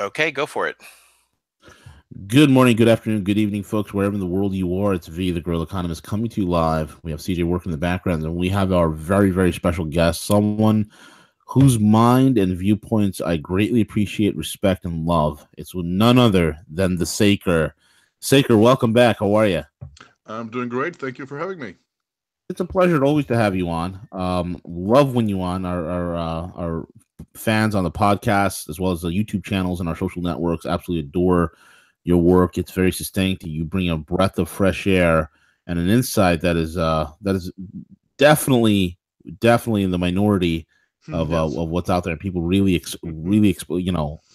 Okay, go for it. Good morning, good afternoon, good evening, folks, wherever in the world you are. It's V, the Girl Economist, coming to you live. We have CJ working in the background, and we have our very, very special guest, someone whose mind and viewpoints I greatly appreciate, respect, and love. It's none other than the Saker. Saker, welcome back. How are you? I'm doing great. Thank you for having me. It's a pleasure always to have you on. Love when you on our fans on the podcast as well as the YouTube channels and our social networks. Absolutely adore your work. It's very sustained. You bring a breath of fresh air and an insight that is definitely definitely in the minority Yes. of what's out there. People really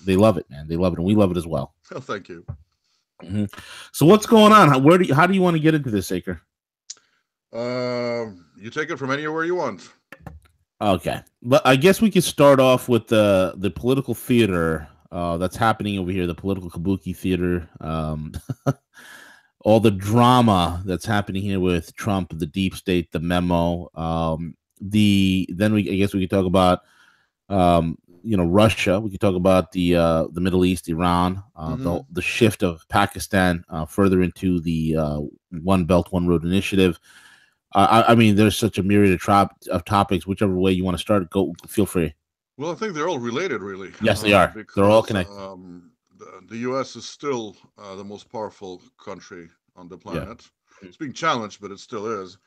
they love it, man. They love it, and we love it as well. Oh, thank you. Mhm. So what's going on? How do you want to get into this, Acre? You take it from anywhere you want. Okay, but I guess we could start off with the political theater that's happening over here, the political kabuki theater. All the drama that's happening here with Trump, the deep state, the memo. I guess we could talk about Russia. We could talk about the Middle East, Iran, Hmm. the shift of Pakistan further into the One Belt One Road initiative. I mean, there's such a myriad of topics. Whichever way you want to start, go. Feel free. Well, I think they're all related, really, Yes, they are. They're all because connected. the U.S. is still the most powerful country on the Yeah. planet. It's being challenged, but it still is.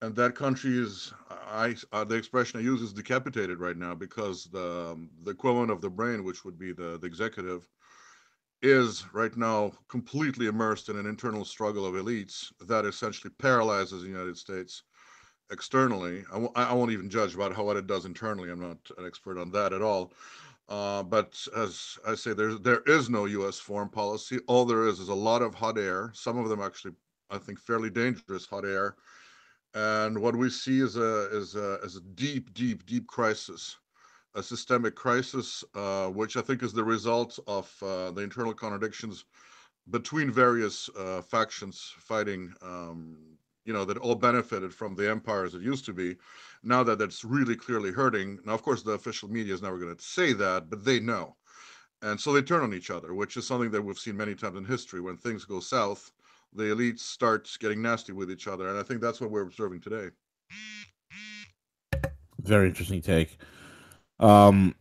And that country is, the expression I use is decapitated right now because the equivalent of the brain, which would be the executive, is right now completely immersed in an internal struggle of elites that essentially paralyzes the United States externally. I won't even judge about how what it does internally. I'm not an expert on that at all. But as I say, there is no U.S. foreign policy. All there is a lot of hot air. Some of them actually, I think, fairly dangerous hot air. And what we see is a deep, deep, deep crisis, a systemic crisis, which I think is the result of the internal contradictions between various factions fighting, that all benefited from the empire as it used to be. Now that that's really clearly hurting. Now, of course, the official media is never going to say that, but they know. And so they turn on each other, which is something that we've seen many times in history. When things go south, the elites start getting nasty with each other. And I think that's what we're observing today. Very interesting take. Um,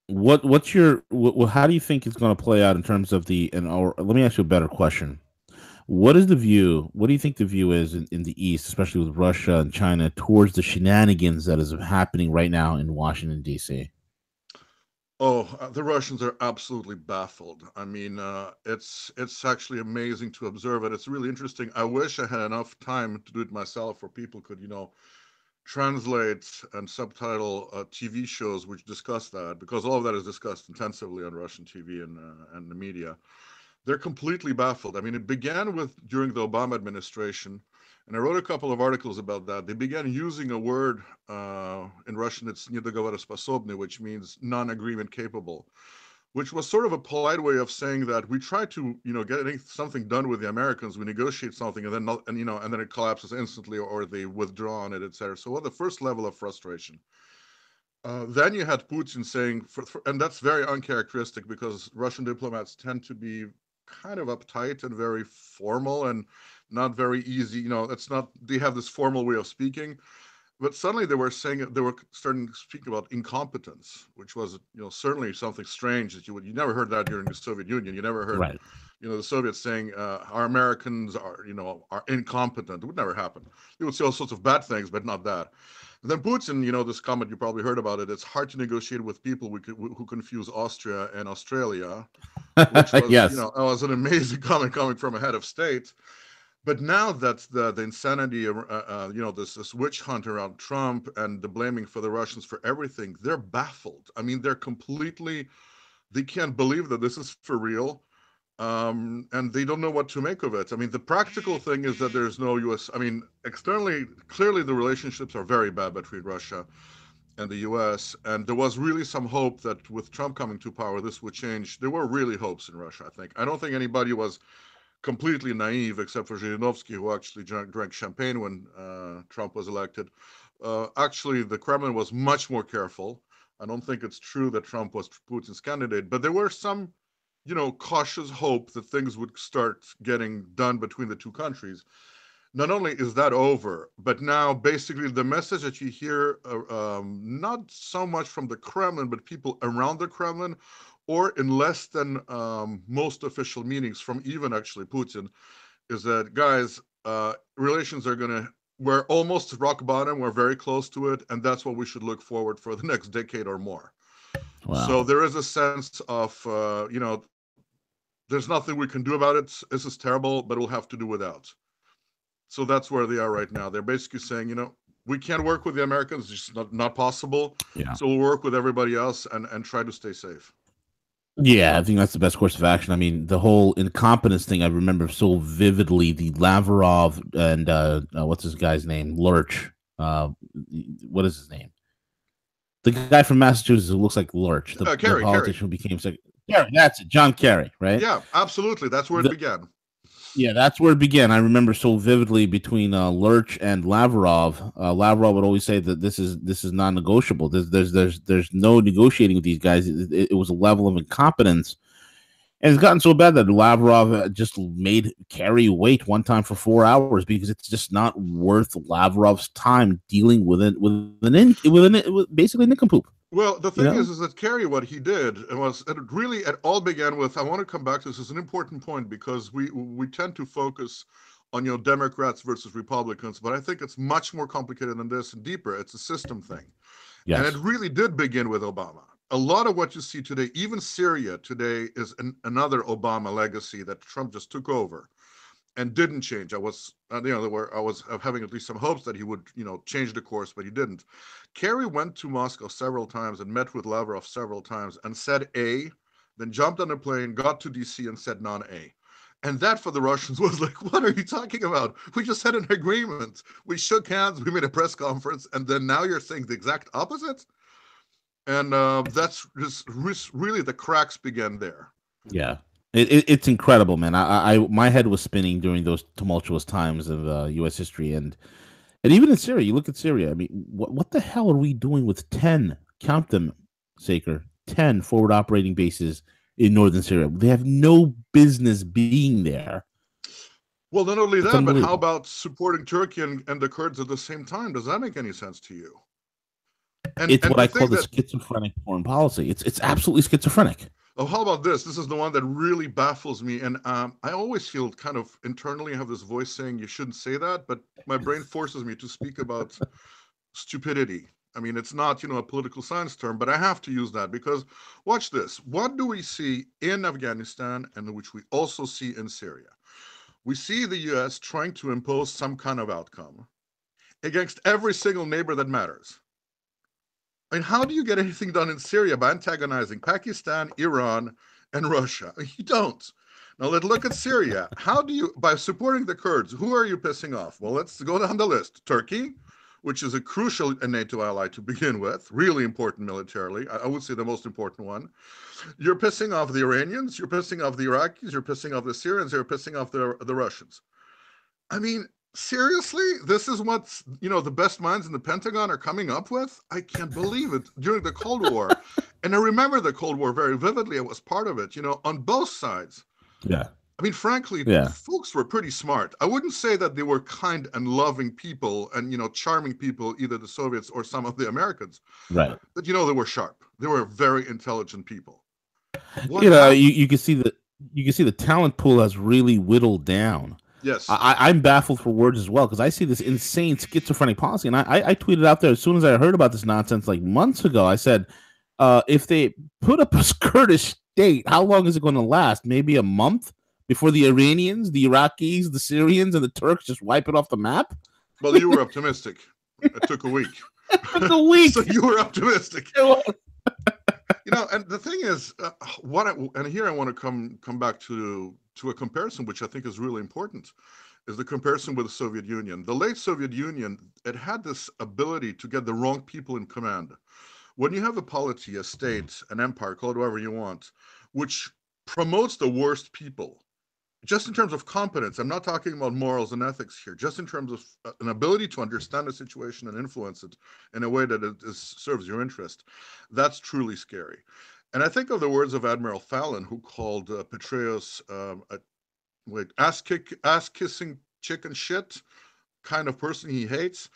what's your how do you think it's going to play out in terms of the and or let me ask you a better question. What is the view? What do you think the view is in the East, especially with Russia and China, towards the shenanigans that is happening right now in Washington D.C.? Oh, the Russians are absolutely baffled. I mean, it's actually amazing to observe it. It's really interesting. I wish I had enough time to do it myself, where people could, translate and subtitle TV shows which discuss that, because all of that is discussed intensively on Russian TV and the media. They're completely baffled. I mean, it began with during the Obama administration, and I wrote a couple of articles about that. They began using a word in Russian, it's недоговороспособный, which means non-agreement capable, which was sort of a polite way of saying that we try to, get something done with the Americans. We negotiate something, and then not, and then it collapses instantly, or they withdraw on it, etc. So, well, the first level of frustration. Then you had Putin saying, and that's very uncharacteristic because Russian diplomats tend to be kind of uptight and very formal and not very easy. It's not, they have this formal way of speaking, but suddenly they were starting to speak about incompetence, which was, certainly something strange that you never heard that during the Soviet Union. You never heard, Right. the Soviets saying our Americans are incompetent. It would never happen. You would say all sorts of bad things, but not that. And then Putin, this comment you probably heard about it. It's hard to negotiate with people who confuse Austria and Australia, which was, Yes. was an amazing comment coming from a head of state. But now that the insanity, this witch hunt around Trump and the blaming for the Russians for everything, they're baffled. I mean, they can't believe that this is for real, and they don't know what to make of it. I mean, the practical thing is that there's no U.S. I mean, externally, clearly the relationships are very bad between Russia and the U.S. And there was really some hope that with Trump coming to power, this would change. There were really hopes in Russia. I don't think anybody was completely naive, except for Zhirinovsky, who actually drank champagne when Trump was elected. Actually, the Kremlin was much more careful. I don't think it's true that Trump was Putin's candidate, but there were some. cautious hope that things would start getting done between the two countries. Not only is that over, but now basically the message that you hear, not so much from the Kremlin, but people around the Kremlin, or in less than most official meetings from even actually Putin, is that, guys, relations are going to, we're almost rock bottom, we're very close to it, and that's what we should look forward for the next decade or more. So Wow. there is a sense of, there's nothing we can do about it. This is terrible, but we'll have to do without. So that's where they are right now. They're basically saying, we can't work with the Americans. It's just not possible. Yeah. So we'll work with everybody else and try to stay safe. Yeah, I think that's the best course of action. I mean, the whole incompetence thing, I remember so vividly. The Lavrov and what's this guy's name? Lurch. What is his name? The guy from Massachusetts who looks like Lurch, the Kerry. politician who became secretary. Kerry, that's it, John Kerry, right? Yeah, absolutely. That's where it The, began. yeah, that's where it began. I remember so vividly between Lurch and Lavrov. Lavrov would always say that this is non-negotiable. There's no negotiating with these guys. It was a level of incompetence. And it's gotten so bad that Lavrov just made Kerry wait one time for 4 hours because it's just not worth Lavrov's time dealing with it with basically nincompoop. Well, the You thing know? is that Kerry, what he did was, it all began with. I want to come back to this. It's an important point because we tend to focus on Democrats versus Republicans, but I think it's much more complicated than this and deeper. It's a system thing, and it Yes. really did begin with Obama. A lot of what you see today, even Syria today, is another Obama legacy that Trump just took over and didn't change. I was having at least some hopes that he would, change the course, but he didn't. Kerry went to Moscow several times and met with Lavrov several times and said A, then jumped on a plane, got to DC and said non-A. And that for the Russians was like, what are you talking about? We just had an agreement. We shook hands, we made a press conference, and then now you're saying the exact opposite? And that's just really the cracks began there. Yeah. It's incredible, man. My head was spinning during those tumultuous times of U.S. history, and even in Syria. You look at Syria. I mean, what the hell are we doing with 10? Count them, Saker. 10 forward operating bases in northern Syria. They have no business being there. Well, not only It's that, but how unbelievable. about supporting Turkey and the Kurds at the same time? Does that make any sense to you? And It's and what to I call think the that, schizophrenic foreign policy. It's absolutely schizophrenic. oh, how about this? This is the one that really baffles me, and I always feel kind of internally have this voice saying you shouldn't say that, but my brain forces me to speak about stupidity. I mean, it's not a political science term, but I have to use that because watch this. What do we see in Afghanistan, and which we also see in Syria? We see the U.S. trying to impose some kind of outcome against every single neighbor that matters. I mean, how do you get anything done in Syria by antagonizing Pakistan, Iran, and Russia? You don't. Now let's look at Syria. How do you, by supporting the Kurds, who are you pissing off? Well, let's go down the list. Turkey, which is a crucial NATO ally to begin with, really important militarily. I would say the most important one. You're pissing off the Iranians, you're pissing off the Iraqis, you're pissing off the Syrians, you're pissing off the Russians. I mean, seriously, this is what the best minds in the Pentagon are coming up with. I can't believe it. During the Cold War, and I remember the Cold War very vividly. I was part of it. On both sides. Yeah. I mean, frankly, Yeah. folks were pretty smart. I wouldn't say that they were kind and loving people and charming people, either the Soviets or some of the Americans, Right. but they were sharp. They were very intelligent people. What You know, happened? you can see the talent pool has really whittled down. Yes. I'm baffled for words as well because I see this insane schizophrenic policy, and I tweeted out there as soon as I heard about this nonsense like months ago. I said, if they put up a Kurdish state, how long is it going to last? Maybe a month before the Iranians, the Iraqis, the Syrians, and the Turks just wipe it off the map. Well, you were optimistic. It took a week. It took a week. So you were optimistic. And the thing is, and here I want to come back to a comparison which I think is really important, is the comparison with the Soviet Union. The late Soviet Union, it had this ability to get the wrong people in command. When you have a polity, a state, an empire, call it whatever you want, which promotes the worst people, just in terms of competence, I'm not talking about morals and ethics here, just in terms of an ability to understand a situation and influence it in a way that serves your interest, that's truly scary. And I think of the words of Admiral Fallon, who called Petraeus ass kissing chicken shit kind of person he hates.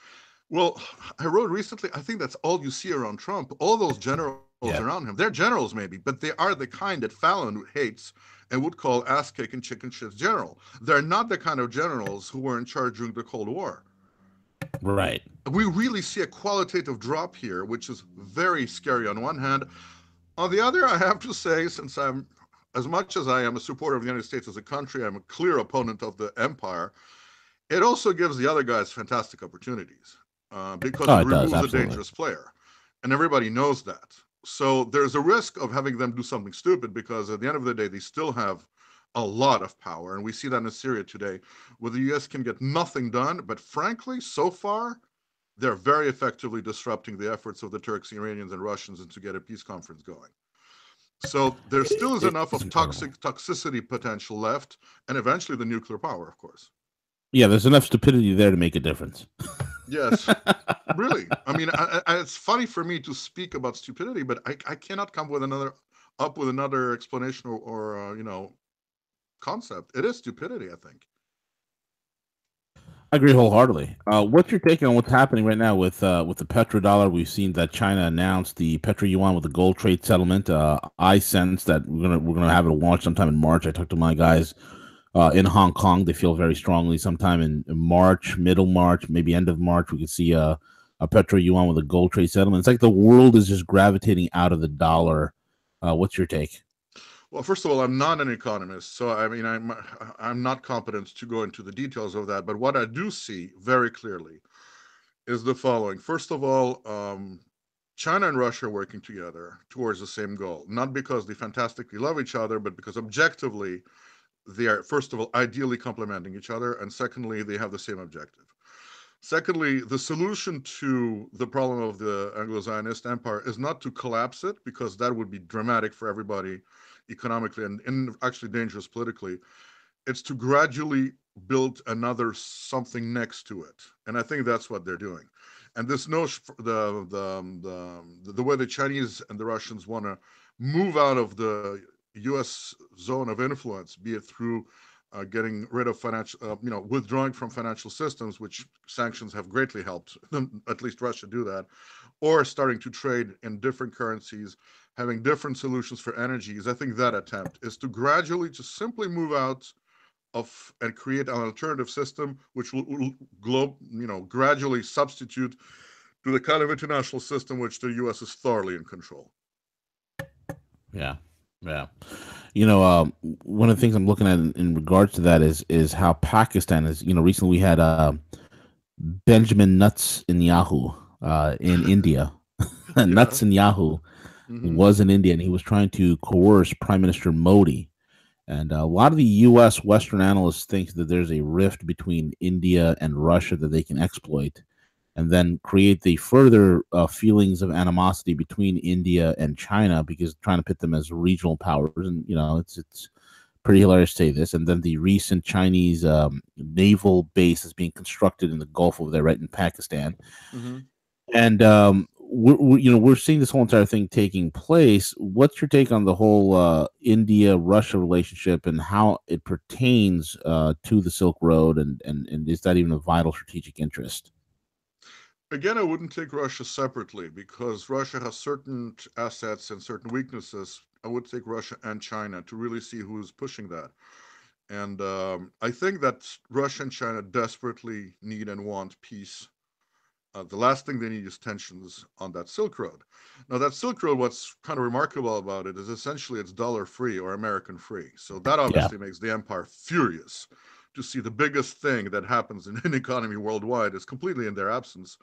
Well, I wrote recently, I think that's all you see around Trump. All those generals around Yeah. him, they're generals maybe, but they are the kind that Fallon hates and would call ass kicking chicken shit general. They're not the kind of generals who were in charge during the Cold War. Right. We really see a qualitative drop here, which is very scary on one hand. On the other, I have to say, since I'm, as much as I am a supporter of the United States as a country, I'm a clear opponent of the empire. It also gives the other guys fantastic opportunities because Oh, it it does. removes a Absolutely. dangerous player. And everybody knows that. So there's a risk of having them do something stupid because at the end of the day, they still have a lot of power. And we see that in Syria today, where the US can get nothing done. But frankly, so far, they're very effectively disrupting the efforts of the Turks, Iranians, and Russians and to get a peace conference going. So there still is enough It's of incredible. toxicity potential left, and eventually the nuclear power, of course. Yeah, there's enough stupidity there to make a difference. Yes, really. I mean, it's funny for me to speak about stupidity, but I cannot come with another explanation or concept. It is stupidity, I think. I agree wholeheartedly. What's your take on what's happening right now with the petrodollar? We've seen that China announced the petro yuan with the gold trade settlement. I sense that we're gonna have it launched sometime in March. I talked to my guys in Hong Kong. They feel very strongly sometime in March, middle March, maybe end of March. We could see a petro yuan with a gold trade settlement. It's like the world is just gravitating out of the dollar. What's your take? Well, first of all, I'm not an economist, so I mean, I'm not competent to go into the details of that. But what I do see very clearly is the following. First of all, China and Russia are working together towards the same goal, not because they fantastically love each other, but because objectively they are, first of all, ideally complementing each other, and secondly, they have the same objective. Secondly, the solution to the problem of the Anglo Zionist empire is not to collapse it, because that would be dramatic for everybody economically and actually dangerous politically. It's to gradually build another something next to it. And I think that's what they're doing. And this notion, the way the Chinese and the Russians want to move out of the U.S. zone of influence, be it through getting rid of financial, withdrawing from financial systems, which sanctions have greatly helped, at least Russia do that, or starting to trade in different currencies, having different solutions for energies. I think that attempt is to gradually just simply move out of and create an alternative system which will gradually substitute to the kind of international system which the U.S. is thoroughly in control. Yeah, yeah. One of the things I'm looking at in regards to that is how Pakistan is. Recently we had Benjamin Nuts in Yahoo in India. Yeah. Nuts in Yahoo Mm-hmm. was in India, and he was trying to coerce Prime Minister Modi. And a lot of the U.S. Western analysts think that there's a rift between India and Russia that they can exploit, and then create the further feelings of animosity between India and China, because trying to pit them as regional powers. And it's pretty hilarious to say this. And then the recent Chinese naval base is being constructed in the Gulf over there, right in Pakistan. Mm-hmm. And we're seeing this whole entire thing taking place. What's your take on the whole India Russia relationship and how it pertains to the Silk Road, and is that even a vital strategic interest? Again, I wouldn't take Russia separately because Russia has certain assets and certain weaknesses. I would take Russia and China to really see who's pushing that. And I think that Russia and China desperately need and want peace. The last thing they need is tensions on that Silk Road. Now, that Silk Road, what's kind of remarkable about it is essentially it's dollar free or American free. So that Yeah. obviously makes the empire furious to see the biggest thing that happens in an economy worldwide is completely in their absence.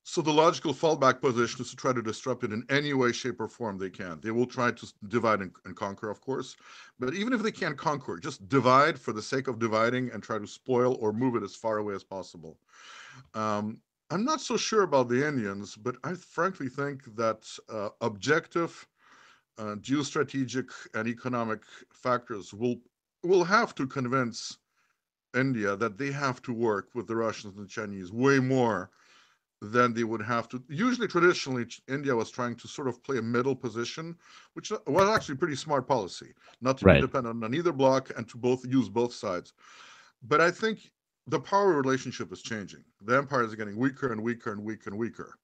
So the logical fallback position is to try to disrupt it in any way, shape, or form they can. They will try to divide and conquer, of course. But even if they can't conquer, just divide for the sake of dividing and try to spoil or move it as far away as possible. Um, I'm not so sure about the Indians, but I frankly think that objective geostrategic and economic factors will have to convince India that they have to work with the Russians and the Chinese way more then they would have to. Usually, traditionally, India was trying to sort of play a middle position, which was actually pretty smart policy, not to be Right. dependent on either bloc and to both use both sides. But I think the power relationship is changing. The empire is getting weaker and weaker and weaker and weaker.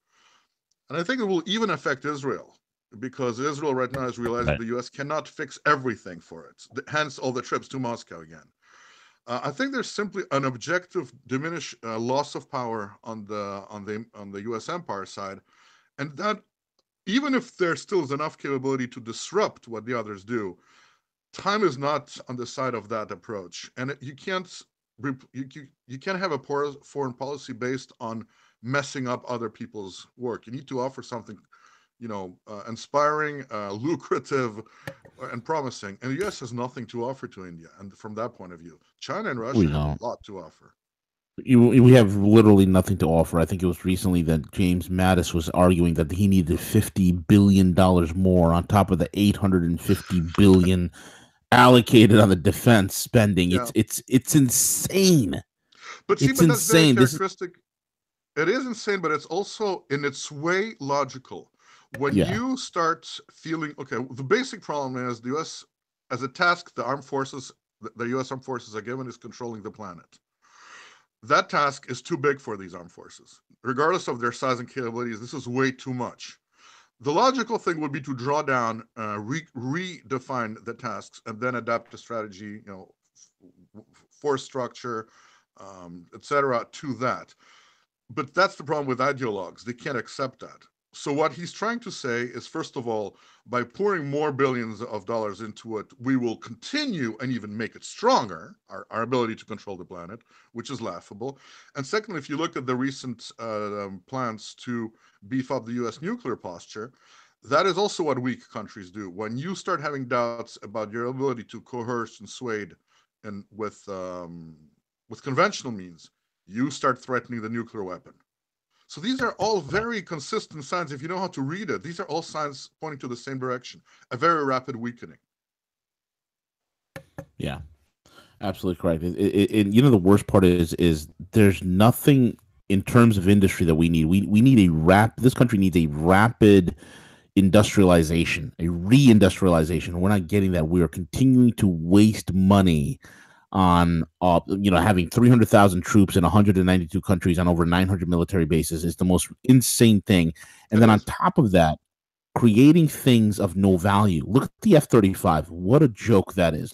And I think it will even affect Israel because Israel right now is realizing Right. the US cannot fix everything for it. Hence, all the trips to Moscow again. I think there's simply an objective loss of power on the U.S. empire side, and that even if there still is enough capability to disrupt what the others do, time is not on the side of that approach, and you can't have a foreign policy based on messing up other people's work. You need to offer something, inspiring, lucrative, and promising. And the U.S. has nothing to offer to India, and from that point of view, China and We Russia have a don't. lot to offer. We have literally nothing to offer. I think it was recently that James Mattis was arguing that he needed $50 billion more on top of the 850 billion allocated on the defense spending. Yeah, It's insane. but see, It's but that's very insane. This is characteristic. It is insane, but it's also in its way logical. When yeah. you start feeling okay, the basic problem is the U.S. as a task, the U.S. armed forces are given is controlling the planet. That task is too big for these armed forces, regardless of their size and capabilities. This is way too much. The logical thing would be to draw down, redefine the tasks, and then adapt a strategy, force structure, etc., to that. But that's the problem with ideologues. They can't accept that. So what he's trying to say is, first of all, by pouring more billions of dollars into it, we will continue and even make it stronger, our ability to control the planet, which is laughable. And secondly, if you look at the recent plans to beef up the U.S. nuclear posture, that is also what weak countries do. When you start having doubts about your ability to coerce and sway and with conventional means, you start threatening the nuclear weapon. So these are all Right. very consistent signs. If you know how to read it, these are all signs pointing to the same direction, a very rapid weakening. Yeah. Absolutely correct. The worst part is there's nothing in terms of industry that we need. We need a rap. This country needs a rapid industrialization, a reindustrialization. We're not getting that. We are continuing to waste money on having 300,000 troops in 192 countries on over 900 military bases is the most insane thing. And It then on is. top of that, creating things of no value. Look at the F-35. What a joke that is.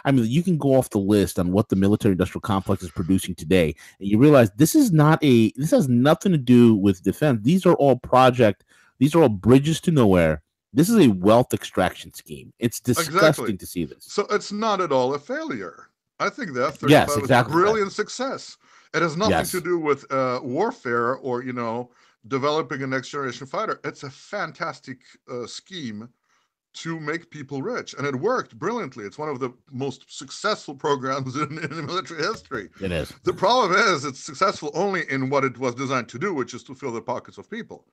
I mean, you can go off the list on what the military industrial complex is producing today, and you realize this has nothing to do with defense. These are all bridges to nowhere. This is a wealth extraction scheme. It's Exactly. disgusting to see this. So it's not at all a failure. I think the F Yes, 35 is a exactly right. brilliant success. It has nothing to Yes. do with warfare or, developing a next generation fighter. It's a fantastic scheme to make people rich. And it worked brilliantly. It's one of the most successful programs in military history. It is. The problem is it's successful only in what it was designed to do, which is to fill the pockets of people.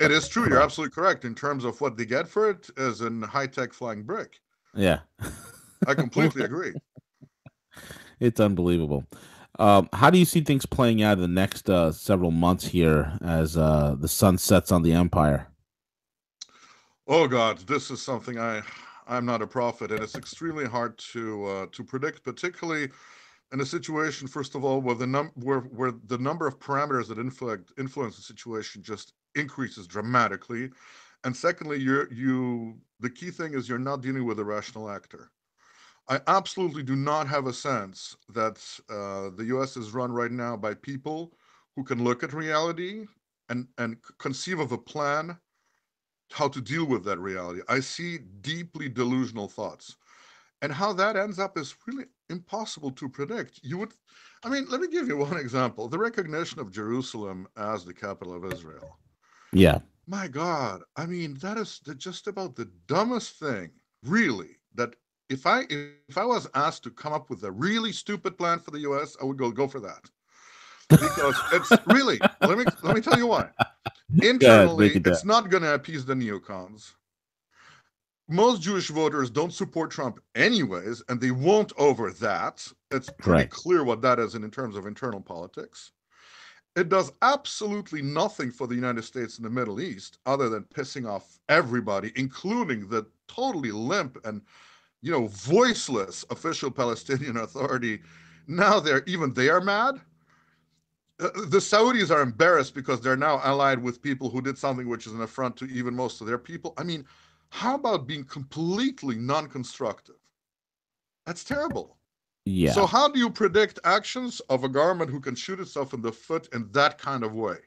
It is true. You're Correct. absolutely correct. In terms of what they get for it as a high tech flying brick. Yeah. I completely agree. It's unbelievable. How do you see things playing out in the next several months here as the sun sets on the empire? Oh God, this is something I'm not a prophet, and it's extremely hard to predict, particularly in a situation, first of all, where where the number of parameters that influence the situation just increases dramatically, and secondly, the key thing is you're not dealing with a rational actor. I absolutely do not have a sense that the U.S. is run right now by people who can look at reality and conceive of a plan how to deal with that reality. I see deeply delusional thoughts. And how that ends up is really impossible to predict. Let me give you one example. The recognition of Jerusalem as the capital of Israel. Yeah. My God, that is just about the dumbest thing, really. That if I was asked to come up with a really stupid plan for the US, I would go for that. Because it's really, let me tell you why. Go ahead, Internally, break it down. it's not going to appease the neocons. Most Jewish voters don't support Trump anyways, and they won't over that. It's pretty Correct. clear what that is in terms of internal politics. It does absolutely nothing for the United States in the Middle East other than pissing off everybody, including the totally limp and voiceless official Palestinian Authority. Now they are mad. The Saudis are embarrassed because they're now allied with people who did something which is an affront to even most of their people. I mean, how about being completely non-constructive? That's terrible. So Yeah. how do you predict actions of a government who can shoot itself in the foot in that kind of way?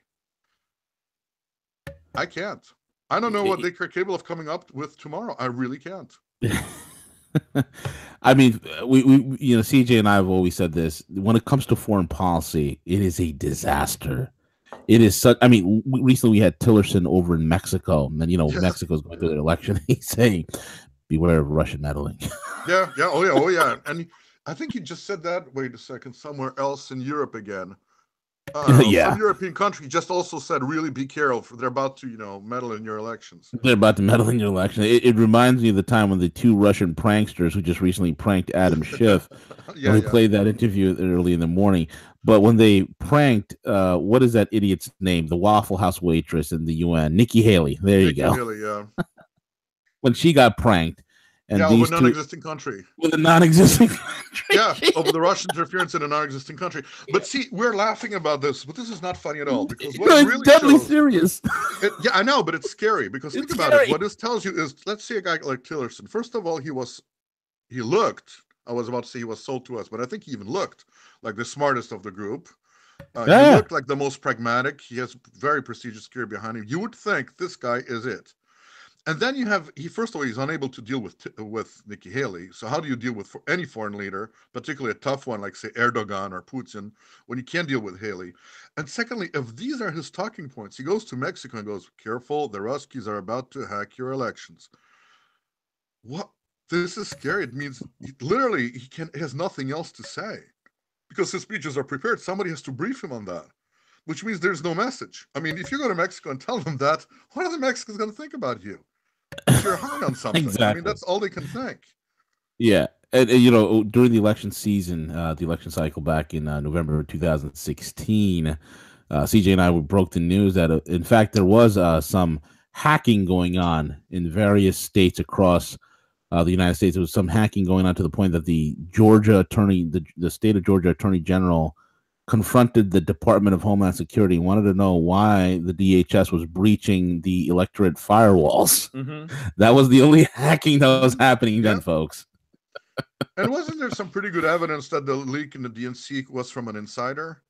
I can't. I don't know what they're capable of coming up with tomorrow. I really can't. I mean, CJ and I have always said this. When it comes to foreign policy, it is a disaster. It is such. I mean, recently we had Tillerson over in Mexico, and then Yeah, Mexico's going through their election. He's saying, "Beware of Russian meddling." oh yeah. And I think he just said that. Wait a second, somewhere else in Europe again. I don't know. Some Yeah, European country just also said, really be careful. They're about to, meddle in your elections. they're about to meddle in your election. It reminds me of the time when the two Russian pranksters who just recently pranked Adam Schiff. And we Yeah. played that interview early in the morning. But when they pranked, what is that idiot's name? The Waffle House waitress in the UN, Nikki Haley. There you Nikki go. Haley, yeah. When she got pranked, and Yeah, of a these two non-existing country. with a non-existing country. Yeah, of the Russian interference in a non-existing country. But see, we're laughing about this, but this is not funny at all because what No, it it's really deadly shows, serious. yeah, I know, but it's scary because think It's about it. scary. What this tells you is, let's see a guy like Tillerson. First of all, he looked. I was about to say he was sold to us, but I think he even looked like the smartest of the group. He Yeah, looked like the most pragmatic. He has very prestigious career behind him. You would think this guy is it. And then he first of all he's unable to deal with Nikki Haley. So how do you deal with any foreign leader, particularly a tough one like say Erdogan or Putin, when you can't deal with Haley? And secondly, if these are his talking points, he goes to Mexico and goes, "Careful, the Ruskies are about to hack your elections." What? This is scary. It means literally he has nothing else to say because his speeches are prepared. Somebody has to brief him on that, which means there's no message. I mean, if you go to Mexico and tell them that, what are the Mexicans going to think about you? That you're high on something. I mean, exactly. that's all they can think. Yeah, and during the election season, the election cycle back in November of 2016, CJ and I broke the news that in fact there was some hacking going on in various states across the United States. There was some hacking going on to the point that the state of Georgia Attorney General, confronted the Department of Homeland Security and wanted to know why the DHS was breaching the electorate firewalls. Mm-hmm. That was the only hacking that was Mm-hmm. happening then, Yeah. folks. And wasn't there some pretty good evidence that the leak in the DNC was from an insider?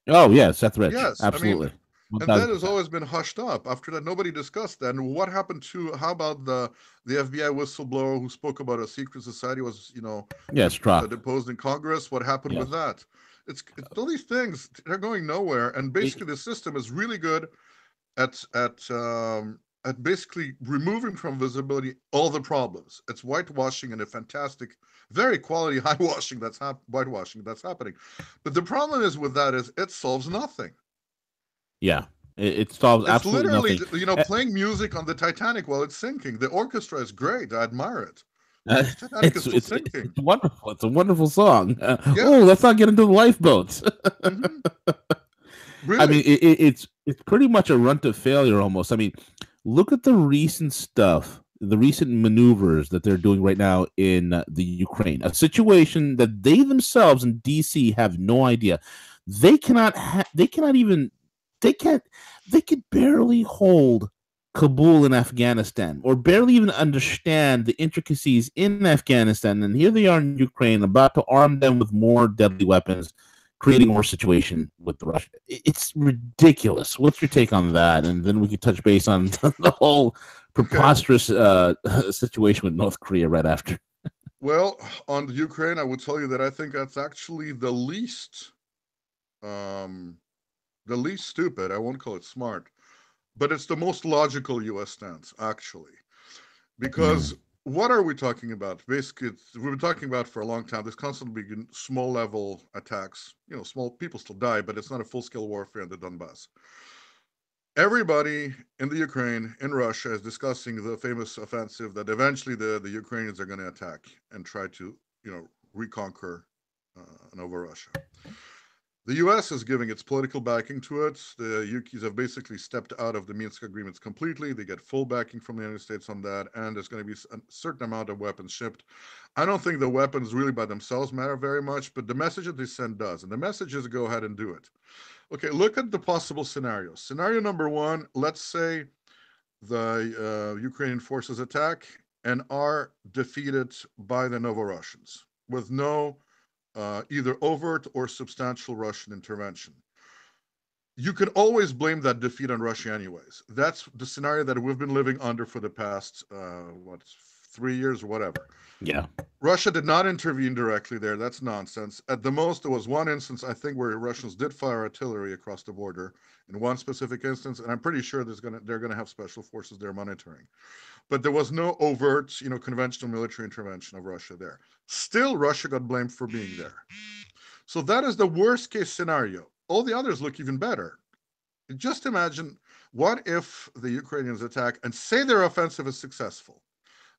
Oh yeah, Seth Rich, Yes. I mean, absolutely, one and that thousand has percent. always been hushed up. After that, nobody discussed that. And what happened to, how about the FBI whistleblower who spoke about a secret society was, Yeah, Strzok. deposed in Congress? What happened with Yes. that? It's all these things, they're going nowhere. And basically, the system is really good at basically removing from visibility all the problems. It's whitewashing and a fantastic, very quality whitewashing that's happening. But the problem is with that is it solves nothing. Yeah, it solves It's absolutely literally nothing. playing music on the Titanic while it's sinking. The orchestra is great. I admire it. Uh, But the Titanic is still it's sinking. wonderful. It's a wonderful song. Yeah. Oh, let's not get into the lifeboats. Hmm. I mean, Really. it's pretty much a run to failure almost. I mean, look at the recent stuff, the recent maneuvers that they're doing right now in the Ukraine, a situation that they themselves in DC have no idea. They cannot even, they can't, they could barely hold Kabul in Afghanistan or barely even understand the intricacies in Afghanistan. And here they are in Ukraine, about to arm them with more deadly weapons, creating more situation with the Russia. It's ridiculous. What's your take on that? And then we could touch base on the whole Okay. preposterous situation with North Korea right after. Well, on the Ukraine, I would tell you that I think that's actually um, the least stupid. I won't call it smart, but it's the most logical U.S. stance, actually. Mm. Because what are we talking about? Basically, we've been talking about for a long time. There's constantly been small level attacks. Small people still die, but it's not a full scale warfare in the Donbass. Everybody in the Ukraine, in Russia, is discussing the famous offensive that eventually the Ukrainians are going to attack and try to, reconquer and over Russia. The US is giving its political backing to it. The Yukis have basically stepped out of the Minsk agreements completely. They get full backing from the United States on that, and there's going to be a certain amount of weapons shipped. I don't think the weapons really by themselves matter very much, but the message that they send does. And the message is go ahead and do it. Okay, look at the possible scenarios. Scenario number one, let's say the Ukrainian forces attack and are defeated by the Novorussians with no either overt or substantial Russian intervention. You can always blame that defeat on Russia, anyways. That's the scenario that we've been living under for the past, 3 years or whatever. Yeah. Russia did not intervene directly there. That's nonsense. At the most, there was one instance, I think, where Russians did fire artillery across the border in one specific instance, and I'm pretty sure they're gonna have special forces there monitoring. But there was no overt, conventional military intervention of Russia there. Still, Russia got blamed for being there. So that is the worst case scenario. All the others look even better. Just imagine, what if the Ukrainians attack and say their offensive is successful?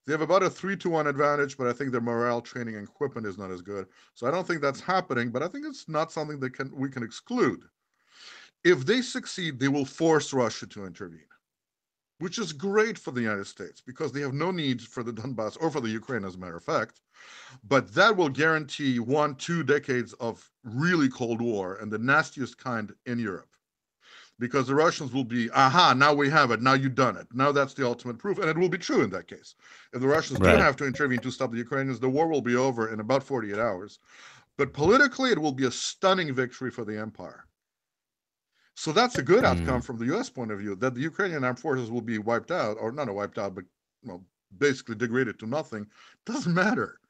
They have about a 3-1 advantage, but I think their morale, training, and equipment is not as good. So I don't think that's happening, but I think it's not something that we can exclude. If they succeed, they will force Russia to intervene, which is great for the United States because they have no need for the Donbass or for the Ukraine, as a matter of fact. But that will guarantee 1-2 decades of really Cold War and the nastiest kind in Europe. Because the Russians will be, aha, now we have it, now you've done it. Now that's the ultimate proof, and it will be true in that case. If the Russians do have to intervene to stop the Ukrainians, the war will be over in about 48 hours. But politically, it will be a stunning victory for the empire. So that's a good outcome from the US point of view, that the Ukrainian armed forces will be wiped out, or not wiped out, but basically degraded to nothing. Doesn't matter.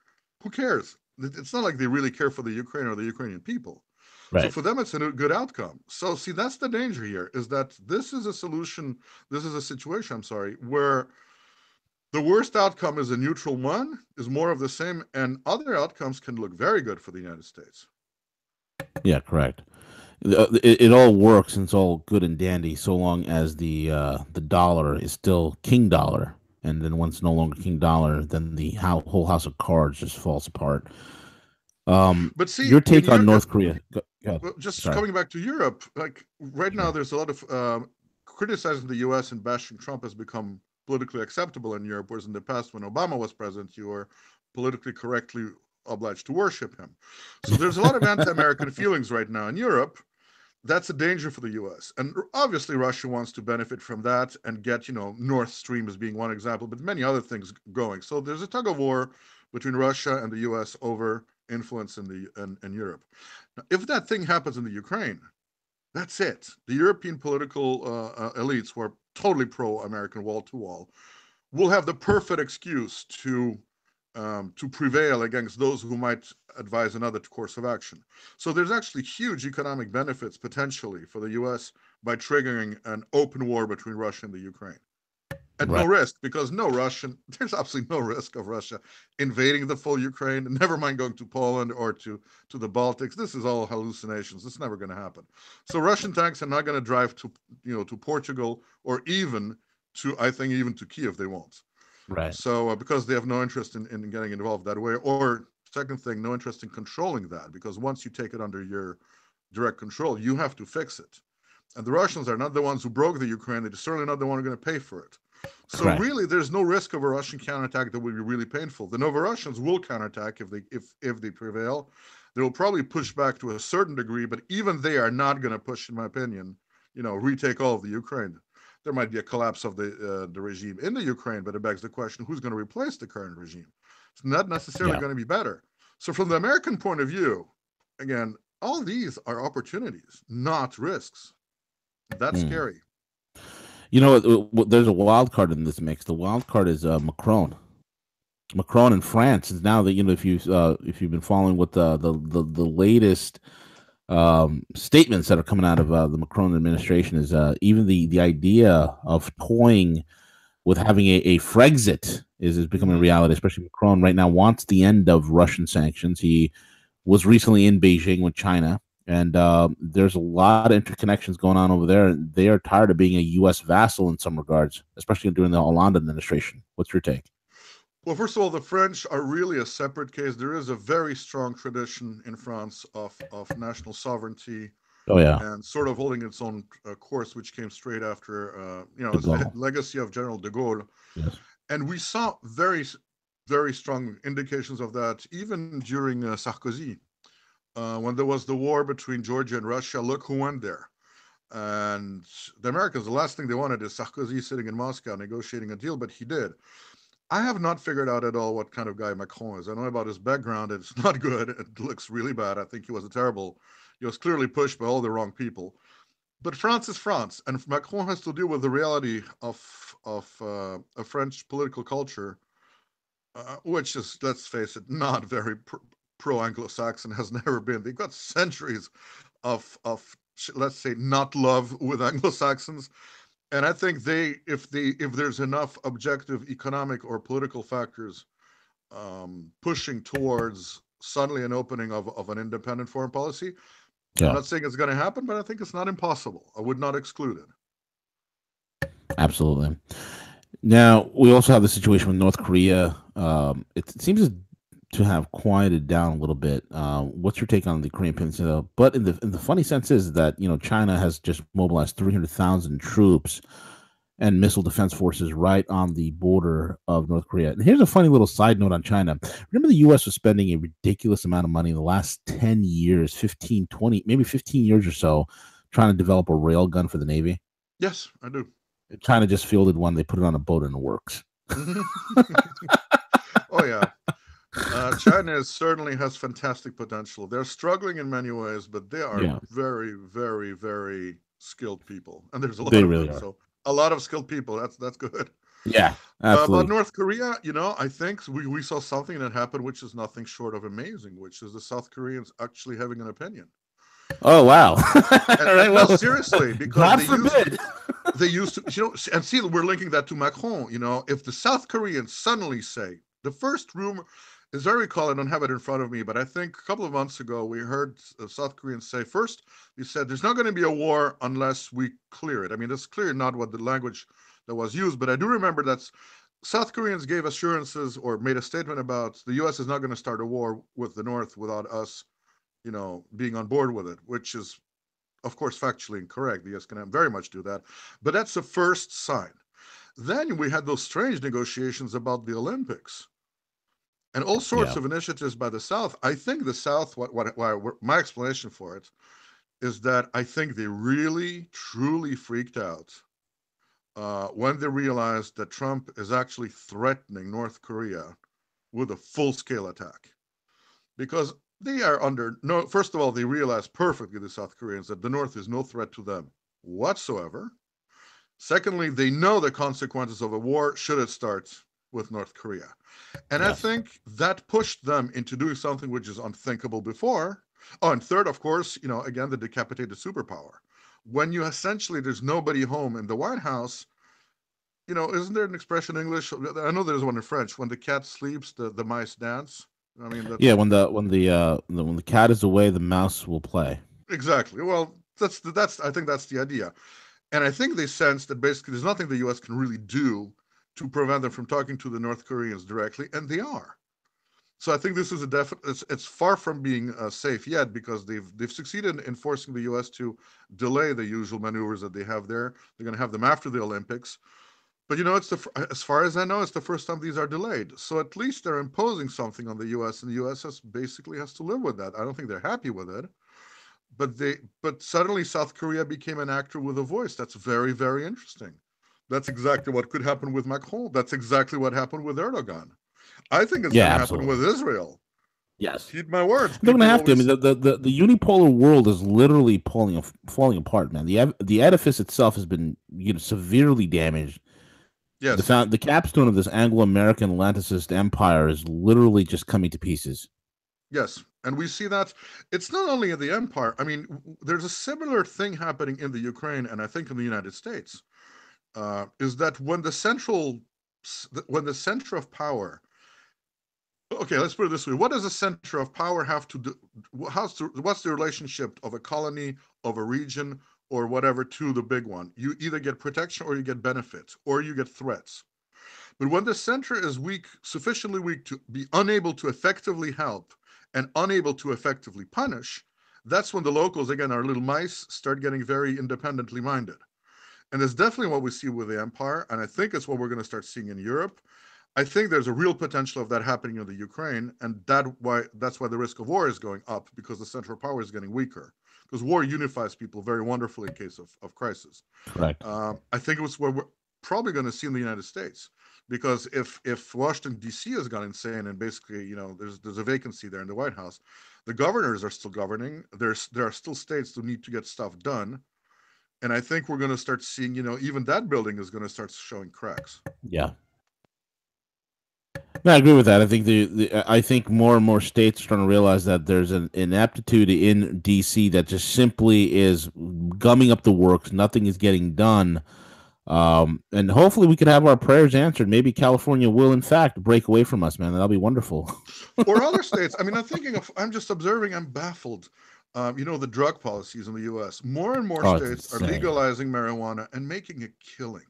Who cares? It's not like they really care for the Ukraine or the Ukrainian people. Right. So for them, it's a good outcome. So see, that's the danger here, is that this is a situation, I'm sorry, where the worst outcome is a neutral one, is more of the same, and other outcomes can look very good for the United States. Yeah, correct. It all works and it's all good and dandy so long as the dollar is still king dollar, and then once no longer king dollar, then the whole house of cards just falls apart. But see, your take on North Korea? Just coming back to Europe, like right now, there's a lot of criticizing the U.S. and bashing Trump has become politically acceptable in Europe, whereas in the past, when Obama was president, you were politically correctly obliged to worship him. So there's a lot of anti-American feelings right now in Europe. That's a danger for the U.S. And obviously, Russia wants to benefit from that and get, Nord Stream as being one example, but many other things going. So there's a tug of war between Russia and the U.S. over influence in Europe. Now, if that thing happens in the Ukraine, that's it. The European political elites, who are totally pro-American wall to wall, will have the perfect excuse to prevail against those who might advise another course of action. So there's actually huge economic benefits potentially for the U.S. by triggering an open war between Russia and the Ukraine. At no risk, because there's absolutely no risk of Russia invading the full Ukraine, and never mind going to Poland or to the Baltics. This is all hallucinations. It's never going to happen. So Russian tanks are not going to drive to Portugal, or even to Kiev. They won't. Right. So because they have no interest in getting involved that way, or second thing, no interest in controlling that, because once you take it under your direct control, you have to fix it. And the Russians are not the ones who broke the Ukraine. They're certainly not the ones who are going to pay for it. So Correct. really, there's no risk of a Russian counterattack that would be really painful. The Novorussians will counterattack if they prevail. They will probably push back to a certain degree, but even they are not going to push, in my opinion, retake all of the Ukraine. There might be a collapse of the regime in the Ukraine, but it begs the question, who's going to replace the current regime? It's not necessarily going to be better. So from the American point of view, again, all these are opportunities, not risks. That's scary. There's a wild card in this mix. The wild card is Macron. Macron in France is now that if you've been following what the latest statements that are coming out of the Macron administration is even the idea of toying with having a Frexit is becoming a reality. Especially Macron right now wants the end of Russian sanctions. He was recently in Beijing with China, and there's a lot of interconnections going on over there. They are tired of being a U.S. vassal in some regards, especially during the Hollande administration. What's your take? Well, first of all, the French are really a separate case. There is a very strong tradition in France of national sovereignty Oh yeah, and sort of holding its own course, which came straight after, De it's the Gaulle. legacy of General de Gaulle. Yes. And we saw very, very strong indications of that even during Sarkozy. When there was the war between Georgia and Russia, look who went there. And the Americans, the last thing they wanted is Sarkozy sitting in Moscow negotiating a deal, but he did. I have not figured out at all what kind of guy Macron is. I know about his background. It's not good. It looks really bad. I think he was a terrible, he was clearly pushed by all the wrong people. But France is France, and Macron has to deal with the reality of a French political culture, which is, let's face it, not very pro Anglo-Saxon. Has never been. They've got centuries of let's say not love with Anglo-Saxons, and I think if there's enough objective economic or political factors pushing towards suddenly an opening of an independent foreign policy, I'm Yeah, not saying it's going to happen, but I think it's not impossible. I would not exclude it. absolutely. Now we also have the situation with North Korea. It seems to have quieted down a little bit. What's your take on the Korean Peninsula? But in the funny sense is that China has just mobilized 300,000 troops and missile defense forces right on the border of North Korea. And here's a funny little side note on China. Remember, the U.S. was spending a ridiculous amount of money in the last 10 years, 15, 20, maybe 15 years or so, trying to develop a rail gun for the Navy. Yes, I do. China just fielded one. They put it on a boat and it works. Oh yeah, China certainly has fantastic potential. They're struggling in many ways, but they are Yeah, very, very, very skilled people, and there's a lot they of really them. are. So a lot of skilled people. That's good. Yeah, About absolutely. North Korea, I think we saw something that happened, which is nothing short of amazing, which is the South Koreans actually having an opinion. Oh, wow. Uh, and, All right. and no, Well, seriously, because God forbid. they used to, and see, we're linking that to Macron. If the South Koreans suddenly say, the first rumor, as I recall, I don't have it in front of me, but I think a couple of months ago we heard South Koreans say, first, they said there's not going to be a war unless we clear it. I mean, that's clear not what the language that was used, but I do remember that South Koreans gave assurances or made a statement about the U.S. is not going to start a war with the North without us, being on board with it, which is of course, factually incorrect. The US can very much do that. But that's the first sign. Then we had those strange negotiations about the Olympics and all sorts Yeah. of initiatives by the South. I think the South, my explanation for it is that I think they really, truly freaked out when they realized that Trump is actually threatening North Korea with a full scale attack. Because they are under no, first of all, they realize perfectly, the South Koreans, that the North is no threat to them whatsoever. Secondly, they know the consequences of a war should it start with North Korea. And I Yes. think that pushed them into doing something which is unthinkable before. Oh, and third, of course, again, the decapitated superpower. When you essentially, there's nobody home in the White House, isn't there an expression in English? I know there's one in French. When the cat sleeps, the mice dance. I mean, Yeah. that's When the cat is away, the mouse will play. exactly. Well, that's I think that's the idea. And I think they sense that basically there's nothing the US can really do to prevent them from talking to the North Koreans directly, and they are. So I think this is a definite. It's far from being safe yet, because they've succeeded in forcing the U.S. to delay the usual maneuvers that they have there. They're going to have them after the Olympics, but it's as far as I know, it's the first time these are delayed. So at least they're imposing something on the U.S., and the U.S. basically has to live with that. I don't think they're happy with it, but suddenly South Korea became an actor with a voice. That's very, very interesting. That's exactly what could happen with Macron. That's exactly what happened with Erdogan. I think it's going Yeah, to happen absolutely. with Israel. Yes. Heed my words. They're going to People have to. I mean, always, the unipolar world is literally falling apart, man. The edifice itself has been severely damaged. yes, The capstone of this Anglo-American Atlanticist empire is literally just coming to pieces. yes. And we see that it's not only in the empire. I mean, there's a similar thing happening in the Ukraine, and I think in the United States. Is that when the center of power, okay, let's put it this way: what does a center of power have to do? What's the relationship of a colony, of a region, or whatever to the big one? You either get protection, or you get benefits, or you get threats. But when the center is weak, sufficiently weak to be unable to effectively help and unable to effectively punish, that's when the locals, again, our little mice, start getting very independently minded. And it's definitely what we see with the empire. And I think it's what we're going to start seeing in Europe. I think there's a real potential of that happening in the Ukraine, and that's why the risk of war is going up, because the central power is getting weaker. Because war unifies people very wonderfully in case of crisis. Correct. I think it was what we're probably going to see in the United States, because if Washington D.C. has gone insane and basically there's a vacancy there in the White House, the governors are still governing. There are still states that need to get stuff done, and I think we're going to start seeing even that building is going to start showing cracks. Yeah. No, I agree with that. I think I think more and more states are starting to realize that there's an ineptitude in DC that just simply is gumming up the works. Nothing is getting done. And hopefully we could have our prayers answered. Maybe California will, in fact, break away from us, man. That'll be wonderful. Or other states. I mean, I'm just observing, I'm baffled. The drug policies in the U.S. More and more Oh, it's states are insane. legalizing marijuana and making a killing.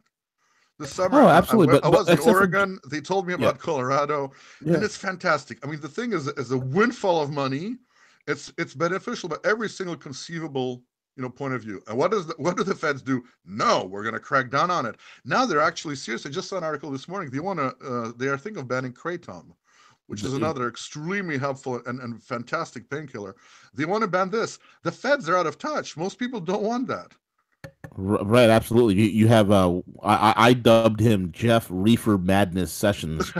This Oh, summer, absolutely. I But was in except for Oregon. They told me yeah, about Colorado, and yeah. it's fantastic. I mean, the thing is a windfall of money. It's beneficial by every single conceivable point of view. And what do the feds do? No, we're going to crack down on it. Now they're actually serious. I just saw an article this morning. They are thinking of banning kratom, which is The- another extremely helpful and fantastic painkiller. They want to ban this. The feds are out of touch. Most people don't want that. Right, absolutely. You have I dubbed him Jeff Reefer Madness Sessions.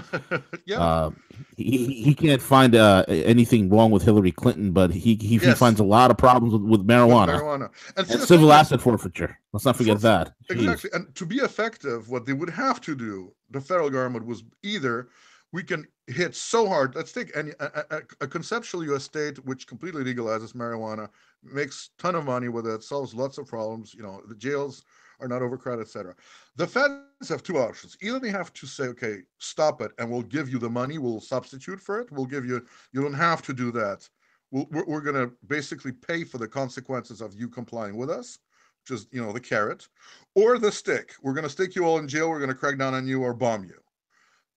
Yeah. Uh, he can't find anything wrong with Hillary Clinton, but he Yes. finds a lot of problems with With marijuana marijuana. And see, and the thing civil is, asset forfeiture. Let's not forget that. Jeez. exactly. And to be effective, what they would have to do, the federal government, was either we can hit so hard. Let's take a conceptual U.S. state which completely legalizes marijuana, makes a ton of money with it, solves lots of problems. The jails are not overcrowded, etc. The feds have two options. Either they have to say, okay, stop it, and we'll give you the money, we'll substitute for it, we'll give you, you don't have to do that. We're going to basically pay for the consequences of you complying with us, which is, the carrot, or the stick. We're going to stick you all in jail. We're going to crack down on you or bomb you.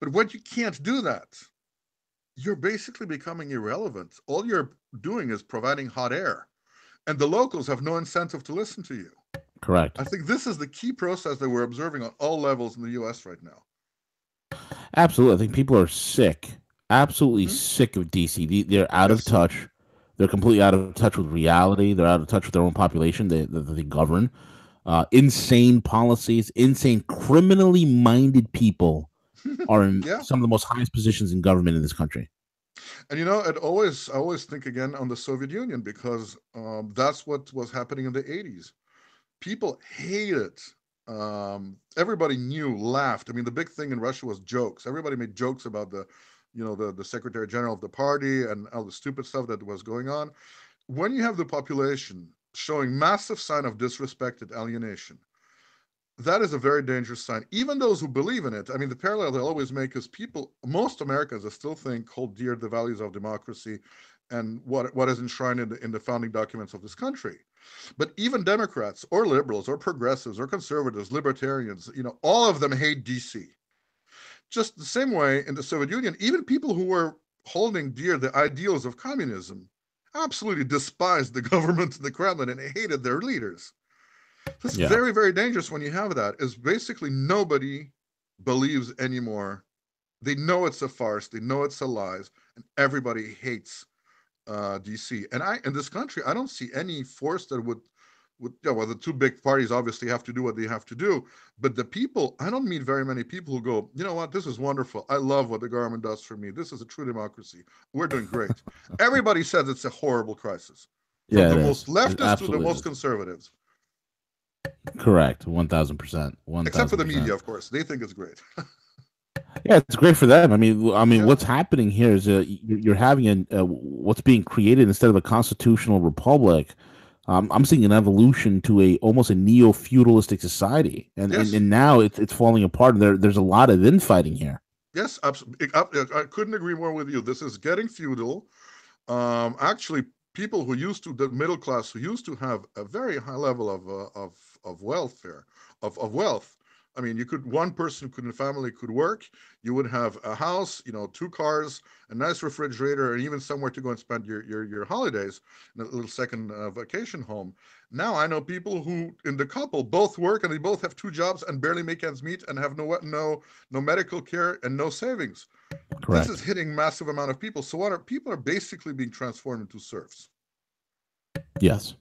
But when you can't do that, you're basically becoming irrelevant. All you're doing is providing hot air, and the locals have no incentive to listen to you. Correct. I think this is the key process that we're observing on all levels in the U.S. right now. Absolutely. I think people are sick, absolutely Mm-hmm. sick of DC. They're out of Yes. touch. They're completely out of touch with reality. They're out of touch with their own population that they govern. Insane policies, insane, criminally minded people are in Yeah. some of the most highest positions in government in this country. And I always think again on the Soviet Union, because that's what was happening in the 80s. People hate it. Everybody knew, laughed. I mean, the big thing in Russia was jokes. Everybody made jokes about the Secretary General of the party and all the stupid stuff that was going on. When you have the population showing massive sign of disrespected alienation, that is a very dangerous sign. Even those who believe in it, I mean, the parallel they always make is most Americans are still hold dear the values of democracy and what is enshrined in the founding documents of this country. But even Democrats or liberals or progressives or conservatives, libertarians, all of them hate DC. Just the same way in the Soviet Union, even people who were holding dear the ideals of communism absolutely despised the government and the Kremlin and hated their leaders. That's Yeah. very, very dangerous when you have that, is basically nobody believes anymore. They know it's a farce, they know it's a lies, and everybody hates DC. And in this country, I don't see any force that well, the two big parties obviously have to do what they have to do, but the people, I don't meet very many people who go, you know what, this is wonderful. I love what the government does for me. This is a true democracy. We're doing great. Everybody says it's a horrible crisis, from Yeah, the it most is. It leftists to the absolutely most is. conservatives. Correct. 1000%. Except for the 1000%. media, of course. They think it's great. Yeah, it's great for them. I mean, Yeah. what's happening here is you're having what's being created instead of a constitutional republic. I'm seeing an evolution to a almost a neo feudalistic society, and, and Yes. and now it's falling apart. And there's a lot of infighting here. Yes. Absolutely. I couldn't agree more with you. This is getting feudal. Actually, people the middle class, who used to have a very high level of welfare, of wealth, I mean, you could one person could in a family could work. You would have a house, two cars, a nice refrigerator, and even somewhere to go and spend your holidays in a little second vacation home. Now I know people who in the couple both work and they both have two jobs and barely make ends meet and have no medical care and no savings. This is Correct. hitting massive amount of people. So what are people are basically being transformed into serfs. Yes.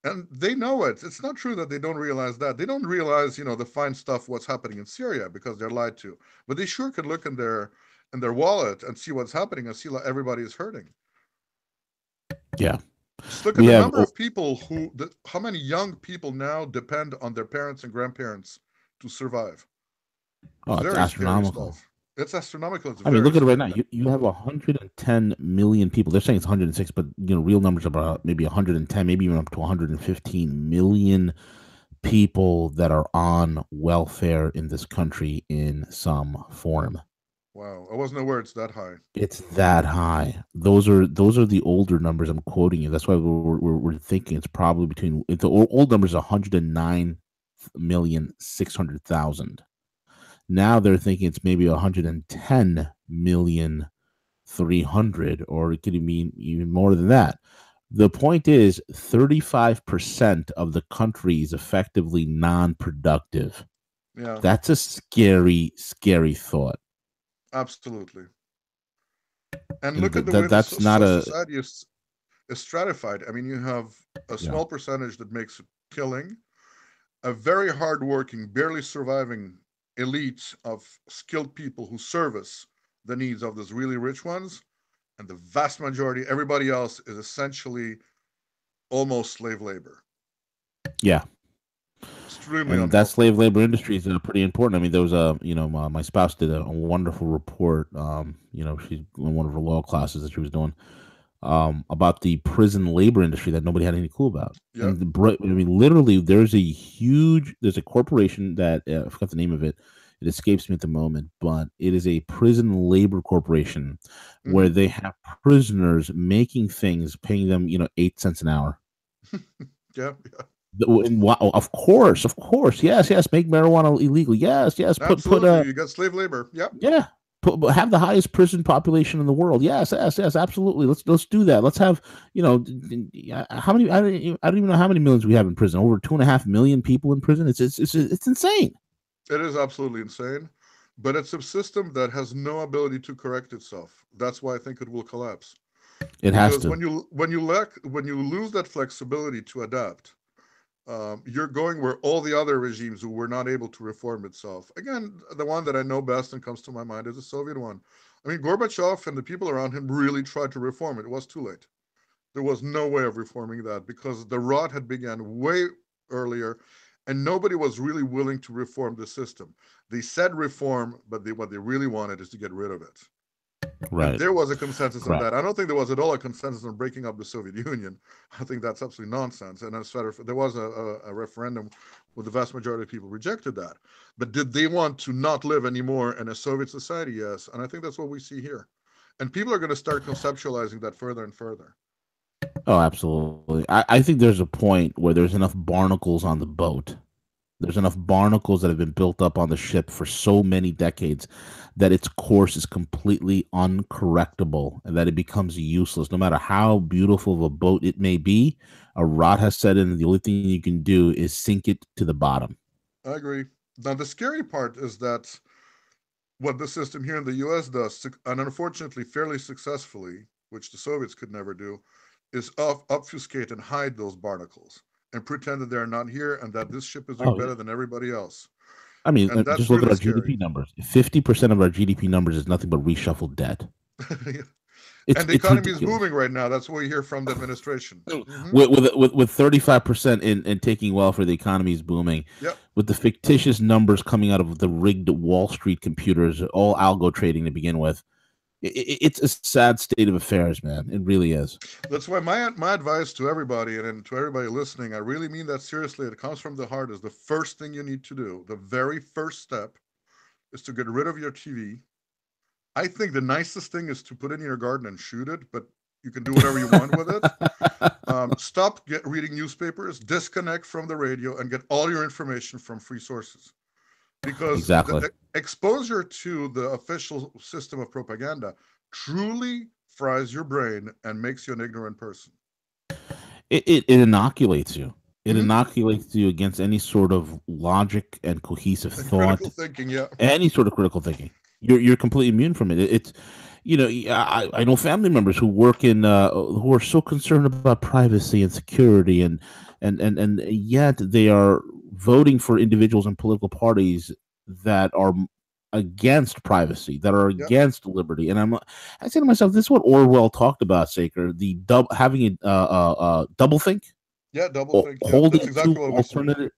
And they know it. It's not true that they don't realize that. They don't realize, the fine stuff, what's happening in Syria because they're lied to. But they sure could look in their wallet and see what's happening and see like everybody is hurting. Yeah. Just look at We the have. number of people how many young people now depend on their parents and grandparents to survive. Oh, it's Very scary astronomical. stuff. It's astronomical. It's I mean, very look at it right scary. now. You have 110 million people. They're saying it's 106, but real numbers are about maybe 110, maybe even up to 115 million people that are on welfare in this country in some form. Wow. I wasn't aware it's that high. It's that high. Those are the older numbers I'm quoting you. That's why we're thinking it's probably between the old numbers 109,600,000. Now they're thinking it's maybe 110,300,000, or it could mean even more than that. The point is, 35% of the country is effectively non-productive. Yeah, That's a scary, scary thought. absolutely. And And look at the way the that's not a society is stratified. I mean, you have a yeah. small percentage that makes a killing, a very hardworking, barely surviving elite of skilled people who service the needs of those really rich ones, and the vast majority, everybody else, is essentially almost slave labor. Yeah, Extremely and that unhealthy. slave labor industry is pretty important. I mean, there was my spouse did a wonderful report. She's in one of her law classes that she was doing about the prison labor industry that nobody had any clue about. Yep. And I mean, literally, there's a corporation that I forgot the name of it. It escapes me at the moment, but it is a prison labor corporation where Mm-hmm. they have prisoners making things, paying them 8 cents an hour. Yeah, yeah. Of course, yes, make marijuana illegal. Yes, yes, put Absolutely. You got slave labor. Yep. yeah, have the highest prison population in the world. Yes, yes, yes, absolutely. Let's do that. Let's have how many? I don't even know how many millions we have in prison. Over 2.5 million people in prison. It's insane. It is absolutely insane, but it's a system that has no ability to correct itself. That's why I think it will collapse. It has Because to. when you lose that flexibility to adapt, you're going where all the other regimes who were not able to reform itself. Again, the one that I know best and comes to my mind is the Soviet one. I mean, Gorbachev and the people around him really tried to reform it. It was too late. There was no way of reforming that because the rot had begun way earlier and nobody was really willing to reform the system. They said reform, but what they really wanted is to get rid of it. And Right. there was a consensus on Correct. that. I don't think there was at all a consensus on breaking up the Soviet Union. I think that's absolutely nonsense. And as far as there was a referendum where the vast majority of people rejected that. But did they want to not live anymore in a Soviet society? Yes. And I think that's what we see here. And people are going to start conceptualizing that further and further. Oh, absolutely. I think there's a point where there's enough barnacles on the boat. There's enough barnacles that have been built up on the ship for so many decades that its course is completely uncorrectable and that it becomes useless. No matter how beautiful of a boat it may be, a rot has set in, and the only thing you can do is sink it to the bottom. I agree. Now, the scary part is that what the system here in the US does, and unfortunately fairly successfully, which the Soviets could never do, is obfuscate and hide those barnacles and pretend that they're not here and that this ship is doing Oh, better yeah. than everybody else. I mean, And that's just look at really our GDP scary. numbers. 50% of our GDP numbers is nothing but reshuffled debt. And the It's economy is ridiculous. booming right now. That's what we hear from the administration. Mm-hmm. With 35% in taking welfare, the economy is booming. Yep. With the fictitious numbers coming out of the rigged Wall Street computers, all algo trading to begin with, it's a sad state of affairs, man. It really is. That's why my advice to everybody and to everybody listening, I really mean that seriously. It comes from the heart. Is the first thing you need to do. The very first step is to get rid of your TV. I think the nicest thing is to put it in your garden and shoot it, but you can do whatever you want with it. Stop reading newspapers, disconnect from the radio, and get all your information from free sources. because the Exactly. exposure to the official system of propaganda truly fries your brain and makes you an ignorant person. It inoculates you. It Hmm. inoculates you against any sort of logic and cohesive And critical thought, thinking, yeah. any sort of critical thinking. You're completely immune from it. It's I know family members who work in who are so concerned about privacy and security, and yet they are voting for individuals and political parties that are against privacy, that are Yeah, against liberty. And I say to myself, this is what Orwell talked about, Saker, the having a double think, yeah, double think, yeah, that's holding two exactly what we see. alternative,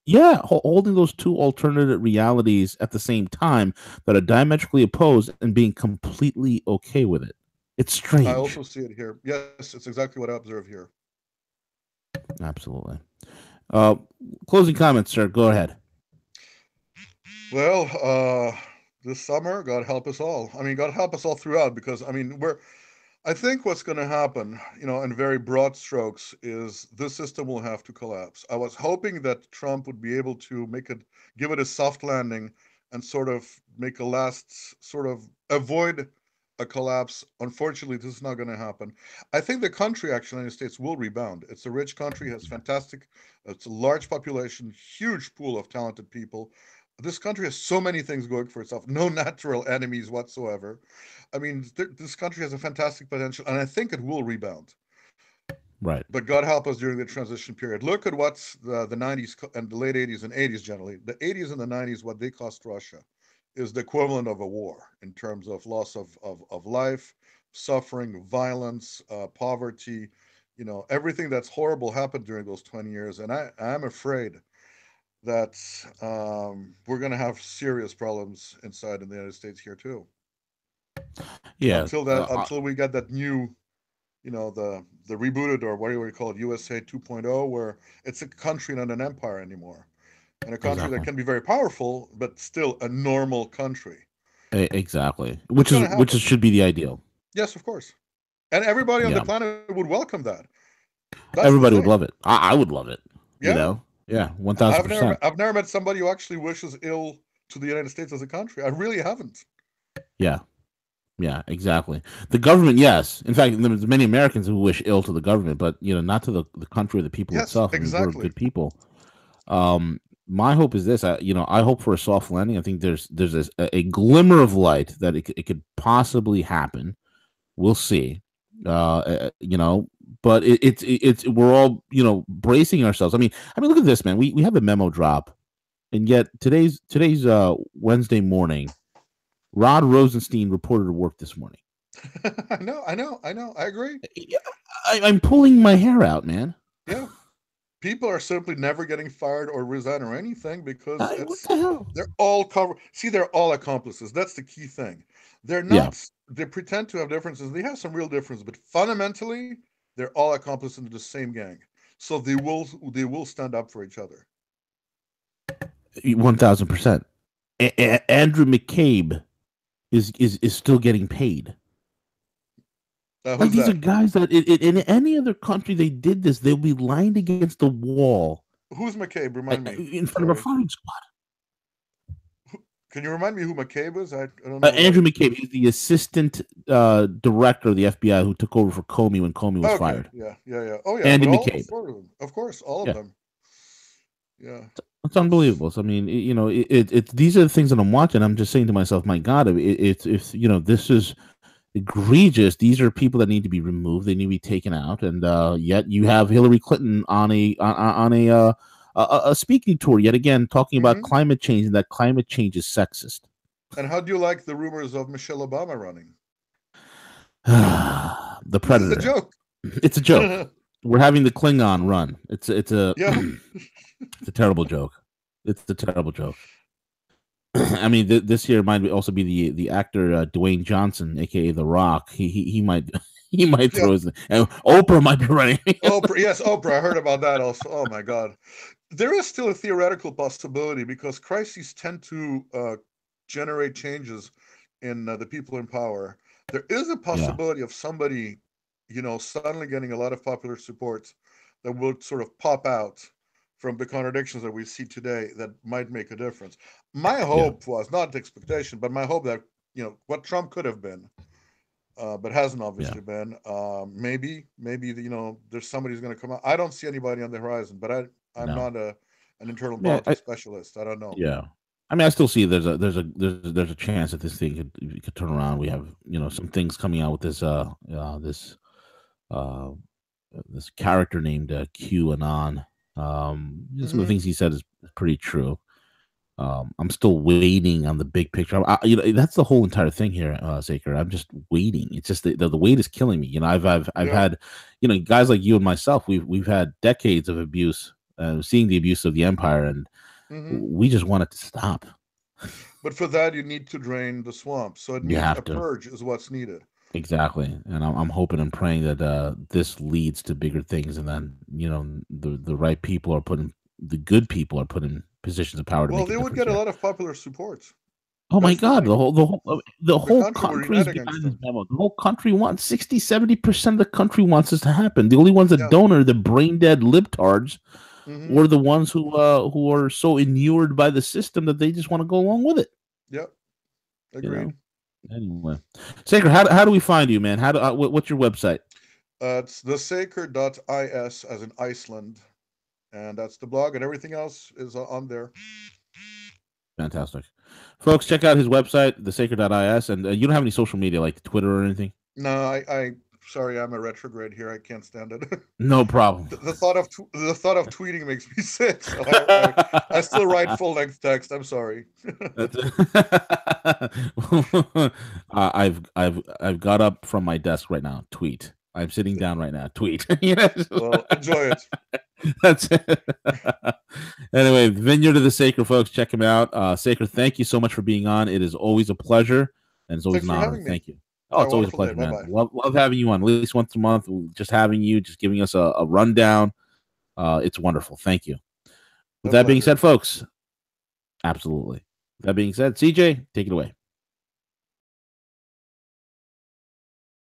yeah, holding those two alternative realities at the same time that are diametrically opposed and being completely okay with it. It's I strange. also see it here. Yes, it's exactly what I observe here. Absolutely. Uh, Closing comments, sir. Go ahead. Well, this summer, God help us all. I mean, God help us all throughout, because I mean, I think what's going to happen, in very broad strokes, is this system will have to collapse. I was hoping that Trump would be able to give it a soft landing, and sort of make a last, sort of avoid a collapse. Unfortunately, this is not going to happen. I think the country, actually, the United States, will rebound. It's a rich country, has fantastic, it's a large population, huge pool of talented people. This country has so many things going for itself, no natural enemies whatsoever. I mean, this country has a fantastic potential, and I think it will rebound. Right. But God help us during the transition period. Look at what's the 90s and the late 80s and 80s generally. The 80s and the 90s, what they cost Russia, is the equivalent of a war in terms of loss of life, suffering, violence, poverty. Everything that's horrible happened during those 20 years. And I'm afraid that we're going to have serious problems inside in the United States here too. Yeah. Until we get that new, the rebooted, or what do you call it, USA 2.0, where it's a country, not an empire anymore, and a country that Exactly. can be very powerful but still a normal country. Exactly. It's Which is going to happen. should be the ideal. Yes, of course. And everybody on the Yeah. planet would welcome that. That's the Everybody thing. would love it. I would love it. You Yeah. know. Yeah. 1,000%. I've never met somebody who actually wishes ill to the United States as a country. I really haven't. Yeah. Yeah, exactly. The government, yes. In fact, there's many Americans who wish ill to the government, but not to the country or the people Yes, itself. I mean, we're exactly. good people. My hope is this. I hope for a soft landing. I think there's a glimmer of light that it could possibly happen. We'll see. But it's we're all bracing ourselves. I mean, look at this, man. We have a memo drop, and yet today's Wednesday morning. Rod Rosenstein reported to work this morning. I know, I know, I know. I agree. Yeah, I'm pulling my hair out, man. Yeah. People are simply never getting fired or resign or anything, because What the hell? they're all covered. See, they're all accomplices. That's the key thing. They're Yeah, not. They pretend to have differences. They have some real differences, but fundamentally, they're all accomplices into the same gang. So they will stand up for each other. 1,000%. Andrew McCabe is still getting paid. Like Who's these are that? guys that in any other country they did this, they'll be lined against the wall Who's McCabe? Remind me. in front of a Sorry. firing squad. Can you remind me who McCabe is? I don't know what. Andrew McCabe, he's the assistant director of the FBI who took over for Comey when Comey was Okay. fired. Yeah. Yeah. Yeah. Oh yeah. Andy But all McCabe. four of them, of course, all of Yeah, them. Yeah. it's It's unbelievable. So, I mean, these are the things that I'm watching. I'm just saying to myself, my God, if this is egregious. These are people that need to be removed. They need to be taken out. And yet you have Hillary Clinton on a speaking tour yet again, talking about hmm. climate change and that climate change is sexist. And how do you like the rumors of Michelle Obama running? The This is a Predator. joke. It's a joke. We're having the Klingon run. It's a Yeah. it's a terrible joke. It's a terrible joke. I mean, this year might also be the actor Dwayne Johnson, aka The Rock. He might he might Yeah. throw his, and Oprah might be running. Oprah. Yes, Oprah. I heard about that also. Oh my God. There is still a theoretical possibility, because crises tend to generate changes in the people in power. There is a Yeah, possibility of somebody, suddenly getting a lot of popular support, that will sort of pop out from the contradictions that we see today that might make a difference. My Yeah, hope was not expectation, but my hope that what Trump could have been, but hasn't yeah. obviously been. Maybe there's somebody who's going to come out. I don't see anybody on the horizon, but I'm No. not an internal Yeah, politics specialist. I don't know. yeah. I mean, I still see there's a chance that this thing could turn around. We have some things coming out with uh this character named QAnon. Some of the Hmm. things he said is pretty true. I'm still waiting on the big picture. That's the whole entire thing here, Saker. I'm just waiting. It's just the wait is killing me. I've Yeah. had, guys like you and myself. We've had decades of abuse, seeing the abuse of the empire, and Hmm. we just want it to stop. But for that, you need to drain the swamp. So it You needs a have to. purge, is what's needed. Exactly, and I'm hoping and praying that this leads to bigger things, and then the right people are put in, the good people are put in positions of power to Well, make a they would difference get a here. lot of popular support. Oh my That's the God, thing. the The whole country will country is unite against behind this them. memo. The whole country wants 60-70% of the country wants this to happen. The only ones that Yeah. don't are the brain dead libtards, Hmm. or the ones who are so inured by the system that they just want to go along with it. Yep. You Agreed. know. Anyway, Saker, how do we find you, man? How do what's your website? It's thesaker.is as in Iceland. And that's the blog, and everything else is on there. Fantastic. Folks, check out his website, thesacred.is, and you don't have any social media like Twitter or anything? No, sorry, I'm a retrograde here. I can't stand it. No problem. The thought of tweeting makes me sick. So I still write full length text. I'm sorry. That's I've got up from my desk right now. Tweet. I'm sitting down right now. Tweet. Well, enjoy it. That's it. Anyway, Vineyard of the Sacred, folks, check him out. Sacred, thank you so much for being on. It is always a pleasure, and it's always Thanks an for honor. having me. Thank you. Oh, Have a it's always a wonderful day. pleasure, Bye man. bye. Love having you on at least once a month. Just having you, just giving us a rundown. It's wonderful. Thank you. With A that being pleasure. said, folks, absolutely. That being said, CJ, take it away.